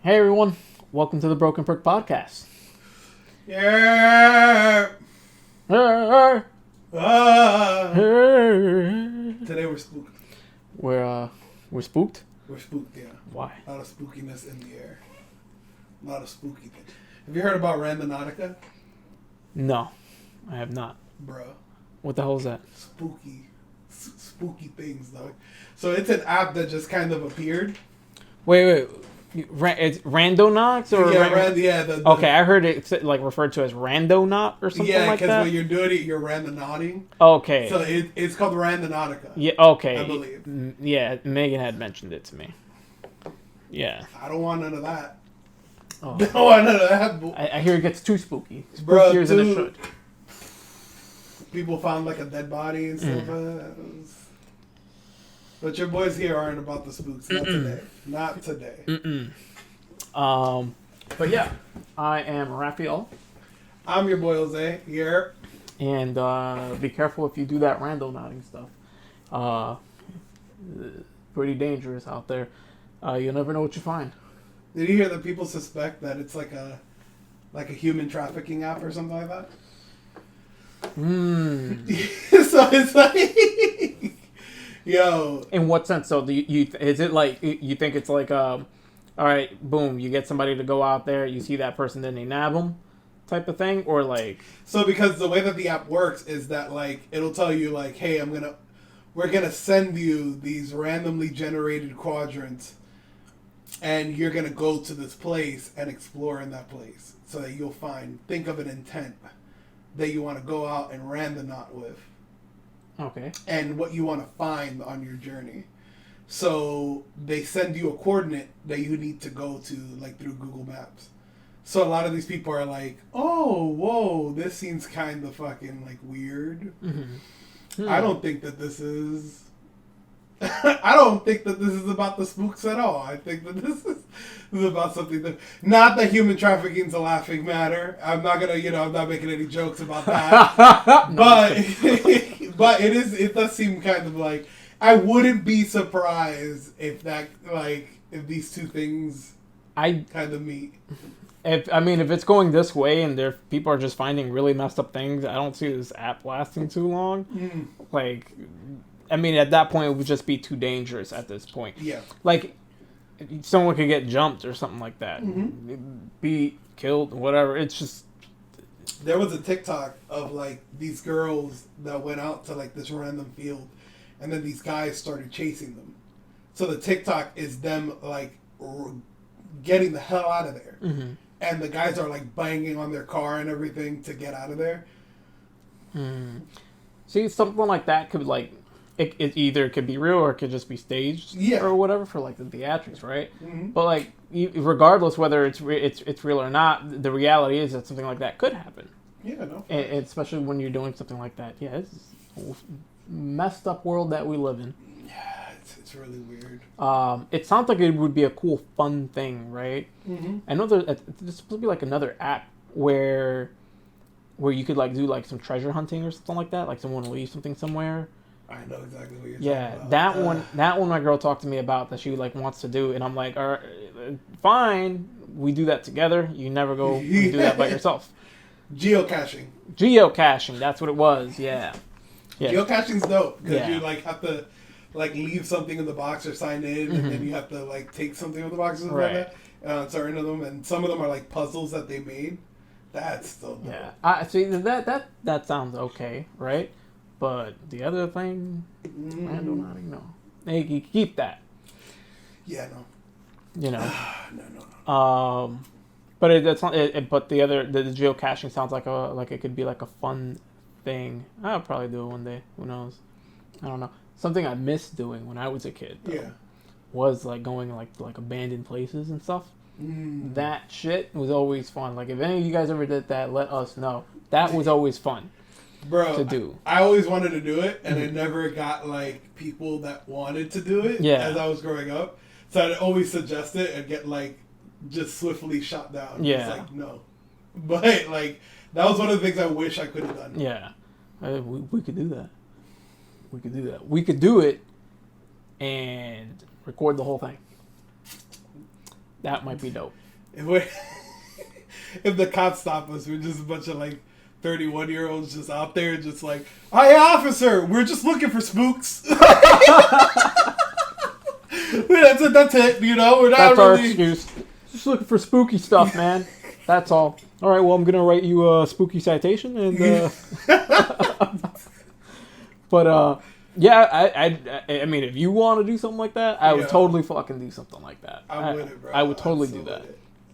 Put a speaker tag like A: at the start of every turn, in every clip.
A: Hey everyone, welcome to the Broken Prick Podcast.
B: Yeah.
A: We're
B: Ah. Today we're spooked.
A: we're spooked.
B: We're spooked, yeah.
A: Why?
B: A lot of spookiness in the air. A lot of spooky things. Have you heard about Randonautica?
A: No, I have not.
B: Bro.
A: What the hell is that?
B: Spooky things, though. So it's an app that just kind of appeared.
A: Wait. It's Randonauts or
B: The
A: okay, I heard it like referred to as Randonaut or something like that.
B: Yeah, because when you're doing it, you're randonauting.
A: Okay.
B: So it's called Randonautica.
A: Yeah. Okay.
B: I believe.
A: Yeah, Megan had mentioned it to me. Yeah.
B: I don't want none of that.
A: Oh.
B: Don't want none of that.
A: I hear it gets too spooky.
B: Bro,
A: Spookier than it should.
B: People found like a dead body and stuff. But your boys here aren't about the spooks. Not today. Not today.
A: But yeah, I am Raphael.
B: I'm your boy Jose here.
A: And be careful if you do that randonauting stuff. Pretty dangerous out there. You'll never know what you find.
B: Did you hear that people suspect that it's like a human trafficking app or something like that? So it's like, yo.
A: In what sense? So do you is it like you think it's like all right, boom, you get somebody to go out there, you see that person, then they nab them, type of thing, or like?
B: So because the way that the app works is that like it'll tell you like, hey, we're gonna send you these randomly generated quadrants, and you're gonna go to this place and explore in that place so that you'll think of an intent that you want to go out and randonaut with.
A: Okay.
B: And what you want to find on your journey. So they send you a coordinate that you need to go to, like through Google Maps. So a lot of these people are like, oh, whoa, this seems kind of fucking like weird. I don't think that this is... I don't think that this is about the spooks at all. I think that this is about something that... Not that human trafficking is a laughing matter. I'm not going to, I'm not making any jokes about that. But it does seem kind of like... I wouldn't be surprised if if these two things kind of meet.
A: If it's going this way and people are just finding really messed up things, I don't see this app lasting too long. Like... at that point, it would just be too dangerous at this point.
B: Yeah.
A: Like, someone could get jumped or something like that. Be killed, whatever. It's just...
B: There was a TikTok of, like, these girls that went out to, like, this random field, and then these guys started chasing them. So the TikTok is them, like, getting the hell out of there. And the guys are, like, banging on their car and everything to get out of there.
A: See, something like that could, like... It either could be real or it could just be staged or whatever for like the theatrics, right? But like regardless whether it's real or not, the reality is that something like that could happen.
B: Yeah, no.
A: And especially when you're doing something like that. Yeah, it's a messed up world that we live in.
B: Yeah, it's really weird.
A: It sounds like it would be a cool, fun thing, right? I know there's supposed to be like another app where you could like do like some treasure hunting or something like that. Like someone will leave something somewhere.
B: I know exactly what you're talking about.
A: That one my girl talked to me about that she like wants to do, and I'm like, all right, fine, we do that together. You never go and do that by yourself. Geocaching, that's what it was. Yeah.
B: Geocaching's dope because you like have to like leave something in the box or sign in, and then you have to like take something from the box or something like that. Certain of them, and some of them are like puzzles that they made. That's still dope.
A: Yeah. See that sounds okay, right? But the other thing, Randonauting, no. Hey, you keep that.
B: Yeah, no.
A: No. But it's not. But the geocaching sounds like it could be like a fun thing. I'll probably do it one day. Who knows? I don't know. Something I missed doing when I was a kid. Though, was like going like abandoned places and stuff. That shit was always fun. Like if any of you guys ever did that, let us know. That was always fun.
B: Bro,
A: to do.
B: I always wanted to do it, and I never got like people that wanted to do it as I was growing up. So I'd always suggest it and get like just swiftly shot down.
A: Yeah,
B: it's like no, but like that was one of the things I wish I could have done.
A: Yeah, we could do that. We could do it and record the whole thing. That might be dope.
B: If the cops stop us, we're just a bunch of like 31-year-olds just out there, just like, "Hi, officer, we're just looking for spooks." That's it. You know, we're not.
A: That's our
B: really... excuse.
A: Just looking for spooky stuff, man. That's all. All right. Well, I'm gonna write you a spooky citation, and. But yeah, I mean, if you want to do something like that, I would totally fucking do something like that.
B: I'm with it, bro.
A: I would totally do that.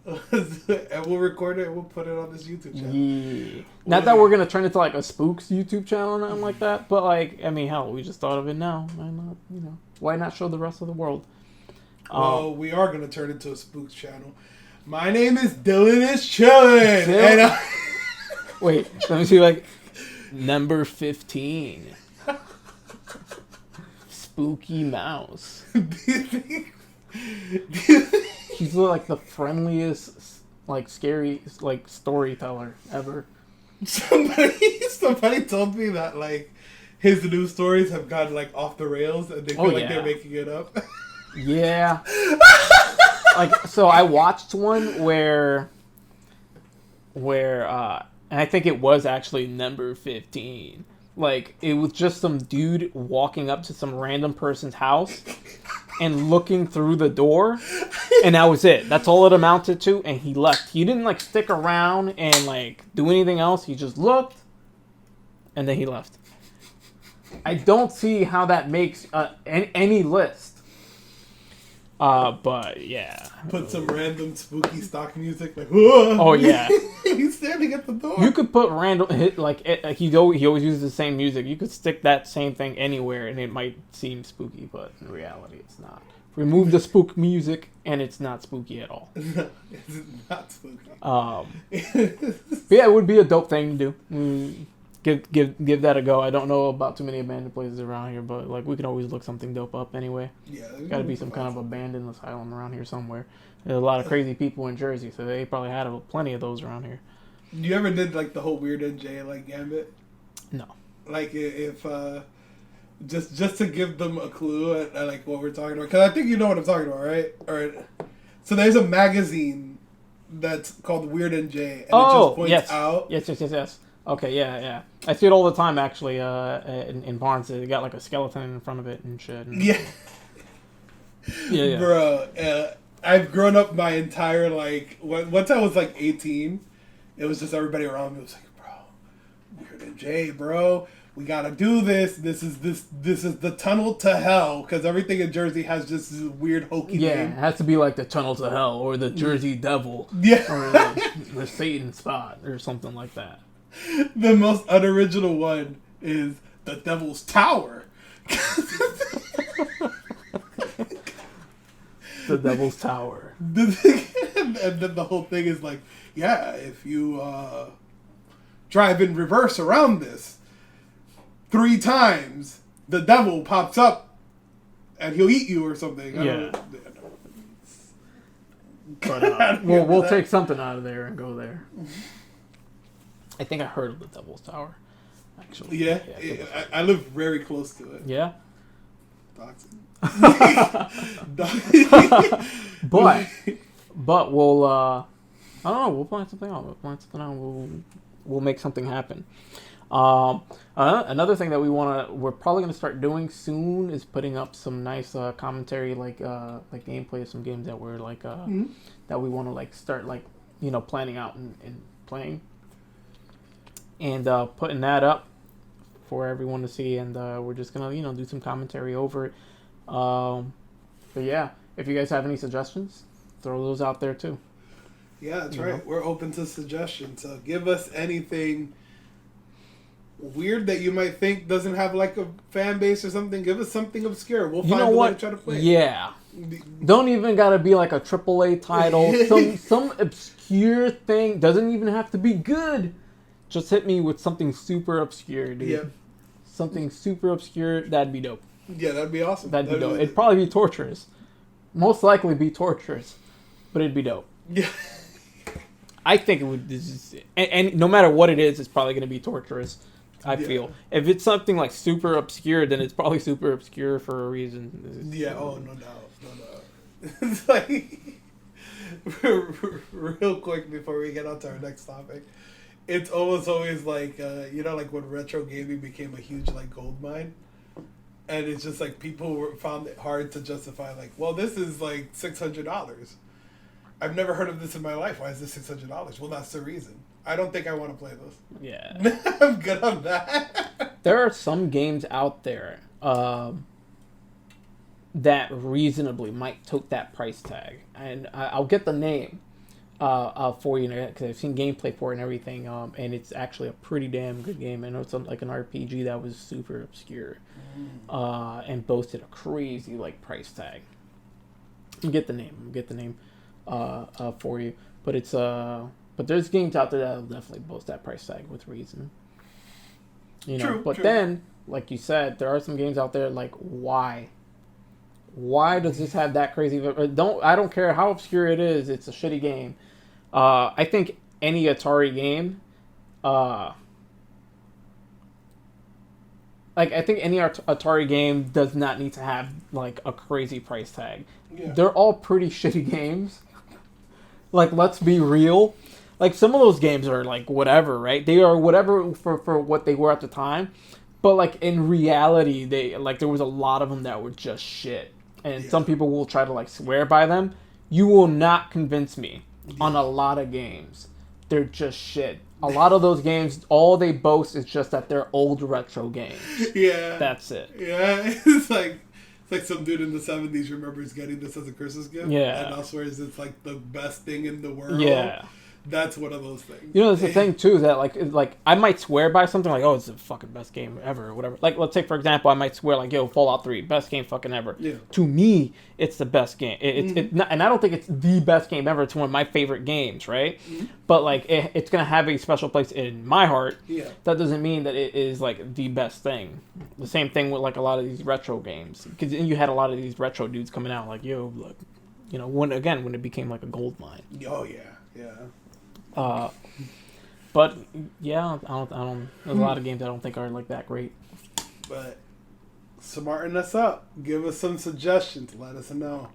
B: And we'll record it and we'll put it on this YouTube channel.
A: Yeah. Not that we're gonna turn it to like a spooks YouTube channel or nothing like that, but like, I mean, hell, we just thought of it now. Why not? You know, why not show the rest of the world?
B: Well, we are gonna turn it into a spooks channel. My name is Dylan is Chillin'. And
A: wait, let me see, like, number 15. Spooky mouse. She's like the friendliest, like, scary, like, storyteller ever.
B: Somebody told me that, like, his news stories have gone, like, off the rails and they feel like they're making it up.
A: Yeah. Like, so I watched one where, and I think it was actually number 15. Like, it was just some dude walking up to some random person's house and looking through the door, and that was it. That's all it amounted to, and he left. He didn't, like, stick around and, like, do anything else. He just looked, and then he left. I don't see how that makes any list. But yeah.
B: Put some random spooky stock music, like, whoa!
A: Oh yeah.
B: He's standing at the door.
A: You could put random he always uses the same music. You could stick that same thing anywhere, and it might seem spooky, but in reality, it's not. Remove the spook music, and it's not spooky at all.
B: It's not spooky.
A: But yeah, it would be a dope thing to do. Give that a go. I don't know about too many abandoned places around here, but like we could always look something dope up anyway.
B: Yeah,
A: got to be some kind of abandoned asylum around here somewhere. There's a lot of crazy people in Jersey, so they probably had plenty of those around here.
B: You ever did like the whole Weird NJ like gambit?
A: No.
B: Like if just to give them a clue at like what we're talking about, because I think you know what I'm talking about, right? Or so there's a magazine that's called Weird NJ, and it just points out.
A: Yes. Okay, yeah. I see it all the time, actually, in Barnes. They got, like, a skeleton in front of it and shit. And...
B: Yeah.
A: Yeah.
B: Bro, I've grown up my entire, like... Once I was, like, 18, it was just everybody around me was like, bro, Weird NJ, bro. We gotta do this. This is the tunnel to hell, because everything in Jersey has just this weird hokey name.
A: Yeah, it has to be, like, the tunnel to hell, or the Jersey Devil.
B: Yeah.
A: Or the Satan spot, or something like that.
B: The most unoriginal one is the Devil's Tower.
A: The Devil's Tower.
B: And then the whole thing is like, yeah, if you drive in reverse around this 3 times, the devil pops up and he'll eat you or something.
A: Yeah. But we'll take something out of there and go there. I think I heard of the Devil's Tower, actually.
B: Yeah, I live very close to it.
A: Yeah? but we'll, I don't know, we'll plan something out. We'll make something happen. Another thing that we're probably going to start doing soon is putting up some nice commentary, like gameplay of some games that we're like, that we want to like start like, you know, planning out and playing. And putting that up for everyone to see, and we're just gonna, you know, do some commentary over it. But yeah, if you guys have any suggestions, throw those out there too.
B: Yeah, that's right. We're open to suggestions. So give us anything weird that you might think doesn't have like a fan base or something. Give us something obscure. We'll find a way to try to play.
A: Yeah. Don't even gotta be like a AAA title. some obscure thing. Doesn't even have to be good. Just hit me with something super obscure, dude. Yeah. Something super obscure, that'd be dope.
B: Yeah, that'd be awesome.
A: That'd be dope. It'd probably be torturous. Most likely be torturous. But it'd be dope.
B: Yeah.
A: I think it would... And no matter what it is, it's probably going to be torturous, I feel. If it's something like super obscure, then it's probably super obscure for a reason.
B: Yeah, no doubt. It's like... Real quick before we get on to our next topic, it's almost always like like when retro gaming became a huge like gold mine, and it's just like people found it hard to justify like, well, this is like $600. I've never heard of this in my life. Why is this $600? Well, that's the reason. I don't think I want to play this.
A: Yeah.
B: I'm good on that.
A: There are some games out there that reasonably might tote that price tag, and I'll get the name for you because I've seen gameplay for it and everything, and it's actually a pretty damn good game. I know it's like an RPG that was super obscure and boasted a crazy like price tag. I'll get the name for you, but it's but there's games out there that'll definitely boast that price tag with reason.
B: True,
A: but
B: true.
A: then, like you said, there are some games out there like why does this have that crazy? I don't care how obscure it is. It's a shitty game. I think any Atari game, I think any Atari game does not need to have like a crazy price tag.
B: Yeah.
A: They're all pretty shitty games. Like, let's be real. Like, some of those games are like whatever, right? They are whatever for what they were at the time. But like in reality, there was a lot of them that were just shit. And some people will try to like swear by them. You will not convince me on a lot of games. They're just shit. A lot of those games, all they boast is just that they're old retro games.
B: Yeah.
A: That's it.
B: Yeah. It's like some dude in the 70s remembers getting this as a Christmas gift.
A: Yeah.
B: And now swears it's like the best thing in the world.
A: Yeah.
B: That's one of those things.
A: There's the thing too that like I might swear by something like, oh, it's the fucking best game ever or whatever. Like, let's say for example, I might swear like, yo, Fallout 3, best game fucking ever.
B: Yeah.
A: To me, it's the best game. It's not, and I don't think it's the best game ever. It's one of my favorite games, right? Mm-hmm. But like, it's gonna have a special place in my heart.
B: Yeah.
A: That doesn't mean that it is like the best thing. The same thing with like a lot of these retro games, because you had a lot of these retro dudes coming out like, yo, look, when it became like a gold mine.
B: Oh yeah, yeah.
A: But yeah, I don't. There's a lot of games I don't think are like that great.
B: But smarten us up. Give us some suggestions. Let us know.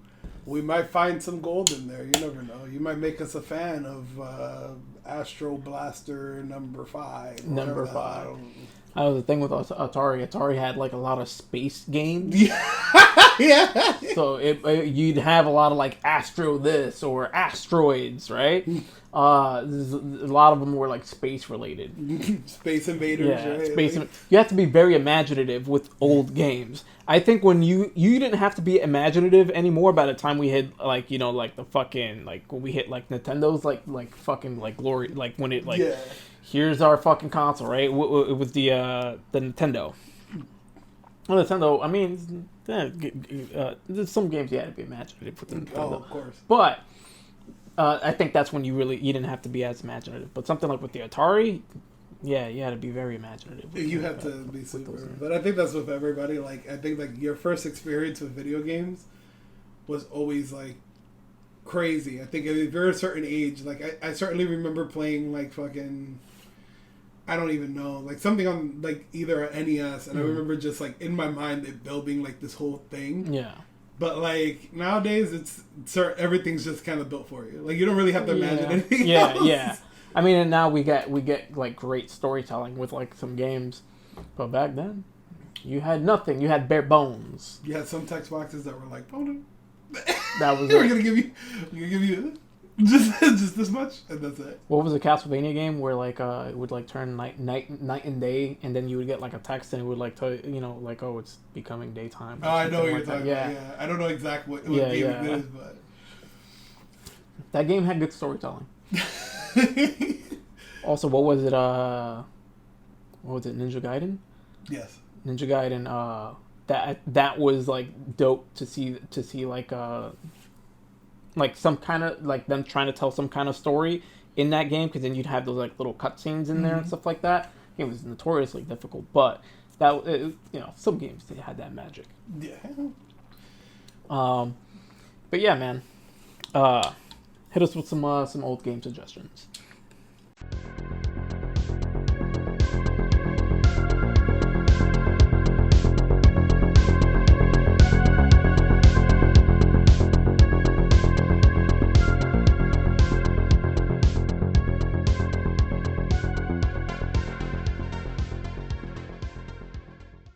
B: We might find some gold in there. You never know. You might make us a fan of Astro Blaster number 5.
A: Number 5. That was the thing with Atari. Atari had like a lot of space games.
B: Yeah.
A: So you'd have a lot of like Astro this or Asteroids, right? A lot of them were like space related.
B: Space Invaders.
A: Yeah,
B: right?
A: space. You have to be very imaginative with old games. I think when you didn't have to be imaginative anymore by the time we hit like like the fucking like when we hit like Nintendo's like fucking like glory, like when it like here's our fucking console, right? It was the Nintendo. Well, Nintendo, I mean, there's some games you had to be imaginative with the Nintendo.
B: Oh, of course.
A: But I think that's when you didn't have to be as imaginative. But something like with the Atari, yeah, you had to be very imaginative.
B: You have to be super. But I think that's with everybody. Like, I think like your first experience with video games was always like crazy. I think if you're a certain age, like I certainly remember playing like fucking, I don't even know, like something on like either an NES, and I remember just like in my mind it building like this whole thing.
A: Yeah.
B: But like nowadays, everything's just kind of built for you. Like you don't really have to imagine anything.
A: Yeah. I mean, and now we get like great storytelling with like some games, but back then, you had nothing. You had bare bones.
B: You had some text boxes that were like, "Oh,
A: that was
B: we're gonna give you just this much, and that's it."
A: What was the Castlevania game where like it would like turn night and day, and then you would get like a text and it would like tell you like, oh, it's becoming daytime.
B: Oh, I know what you're talking about. Yeah, I don't know exactly what game it is, but
A: that game had good storytelling. Also, what was it? Ninja Gaiden?
B: Yes.
A: Ninja Gaiden. That was like dope to see like some kind of like them trying to tell some kind of story in that game, because then you'd have those like little cutscenes in there and stuff like that. It was notoriously difficult, but some games they had that magic.
B: Yeah.
A: But yeah, man. Hit us with some old game suggestions.